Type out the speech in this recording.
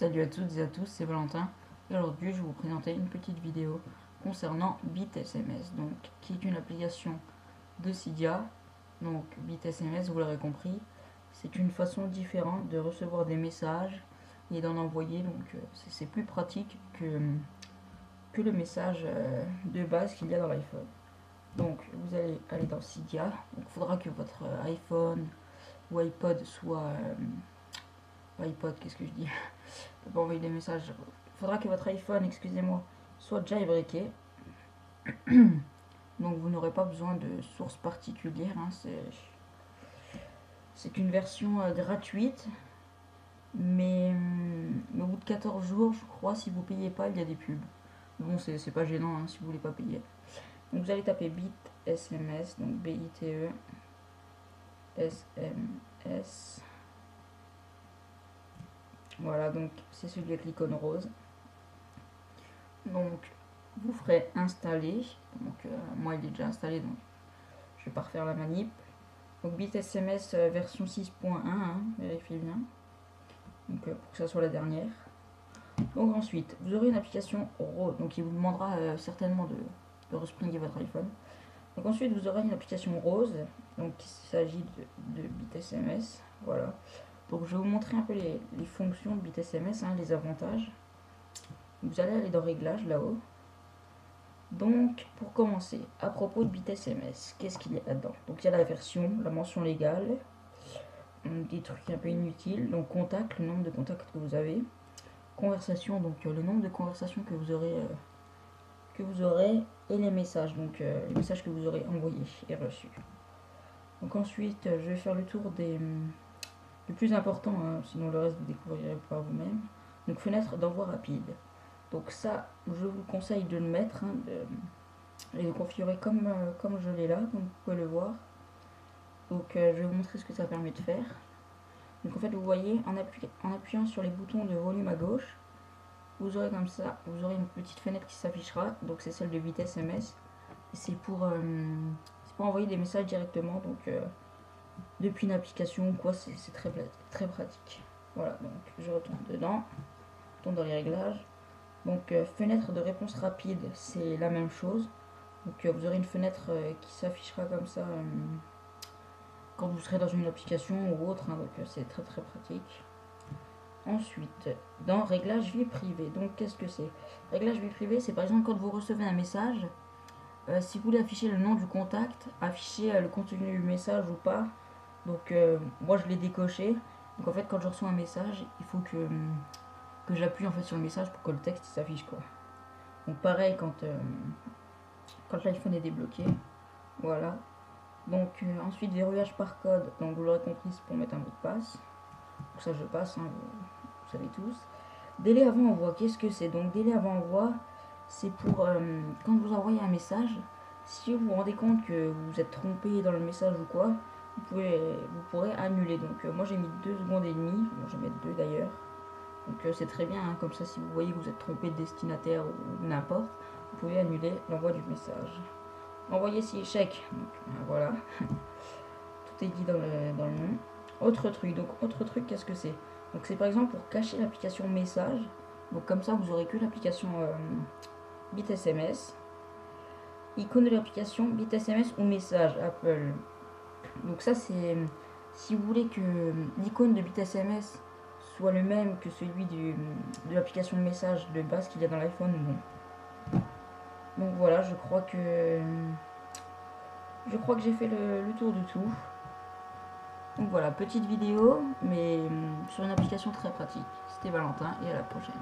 Salut à toutes et à tous, c'est Valentin et aujourd'hui je vais vous présenter une petite vidéo concernant BitSMS, donc qui est une application de Cydia. Donc BitSMS, vous l'aurez compris, c'est une façon différente de recevoir des messages et d'en envoyer, donc c'est plus pratique que le message de base qu'il y a dans l'iPhone. Donc vous allez aller dans Cydia, donc il faudra que votre iPhone ou iPod soit iPod, qu'est-ce que je dis? Peut pas envoyer des messages. Il faudra que votre iPhone, excusez-moi, soit jailbreaké. Donc vous n'aurez pas besoin de source particulière. Hein. C'est une version gratuite. Mais au bout de 14 jours, je crois, si vous payez pas, il y a des pubs. Bon, c'est pas gênant hein, si vous voulez pas payer. Donc vous allez taper BitSMS, donc BITE-SMS. Voilà, donc c'est celui avec l'icône rose. Donc vous ferez installer. Donc moi il est déjà installé, donc je vais pas refaire la manip. Donc BitSMS version 6.1, hein, vérifiez bien. Donc pour que ça soit la dernière. Donc ensuite, vous aurez une application rose, donc il vous demandera certainement de respringer votre iPhone. Donc ensuite, vous aurez une application rose, donc il s'agit de BitSMS. Voilà. Donc je vais vous montrer un peu les fonctions de BitSMS, hein, les avantages. Vous allez aller dans Réglages là-haut. Donc, pour commencer, à propos de BitSMS, qu'est-ce qu'il y a là-dedans? Donc, il y a la version, la mention légale, des trucs un peu inutiles, donc contact, le nombre de contacts que vous avez, conversation, donc le nombre de conversations que vous aurez et les messages, donc les messages que vous aurez envoyés et reçus. Donc ensuite, je vais faire le tour du plus important, hein, sinon le reste vous découvrirez par vous-même. Donc, fenêtre d'envoi rapide. Donc ça, je vous conseille de le mettre hein, et de configurer comme je l'ai là, comme vous pouvez le voir. Donc je vais vous montrer ce que ça permet de faire. Donc en fait, vous voyez, en appuyant sur les boutons de volume à gauche, vous aurez comme ça, vous aurez une petite fenêtre qui s'affichera. Donc c'est celle de BitSMS. Et c'est pour envoyer des messages directement, donc depuis une application ou quoi, c'est très pratique. Voilà, donc je retourne dedans, je retourne dans les réglages. Donc fenêtre de réponse rapide, c'est la même chose. Donc vous aurez une fenêtre qui s'affichera comme ça quand vous serez dans une application ou autre, hein, donc c'est très pratique. Ensuite, dans réglage vie privée, donc qu'est-ce que c'est? Réglage vie privée, c'est par exemple quand vous recevez un message, si vous voulez afficher le nom du contact, afficher le contenu du message ou pas. Donc moi je l'ai décoché. Donc en fait quand je reçois un message, il faut que j'appuie en fait sur le message pour que le texte s'affiche quoi. Donc pareil quand l'iPhone est débloqué. Voilà. Donc ensuite verrouillage par code. Donc vous l'aurez compris, c'est pour mettre un mot de passe. Donc ça je passe, hein, vous savez tous. Délai avant envoi, qu'est-ce que c'est? Donc délai avant envoi, c'est pour quand vous envoyez un message, si vous vous rendez compte que vous êtes trompé dans le message ou quoi, vous pourrez annuler. Donc moi j'ai mis 2 secondes et demie, bon, je vais mettre 2 d'ailleurs. Donc c'est très bien, hein, comme ça si vous voyez que vous êtes trompé de destinataire ou n'importe, vous pouvez annuler l'envoi du message. Envoyer si échec, donc voilà, tout est dit dans le nom. Autre truc, qu'est-ce que c'est? Donc c'est par exemple pour cacher l'application message, donc comme ça vous aurez que l'application BitSMS, icône de l'application BitSMS ou message Apple. Donc ça c'est si vous voulez que l'icône de BitSMS soit le même que celui de l'application de message de base qu'il y a dans l'iPhone. Bon. Donc voilà, je crois que j'ai fait le tour de tout. Donc voilà, petite vidéo, mais sur une application très pratique. C'était Valentin et à la prochaine.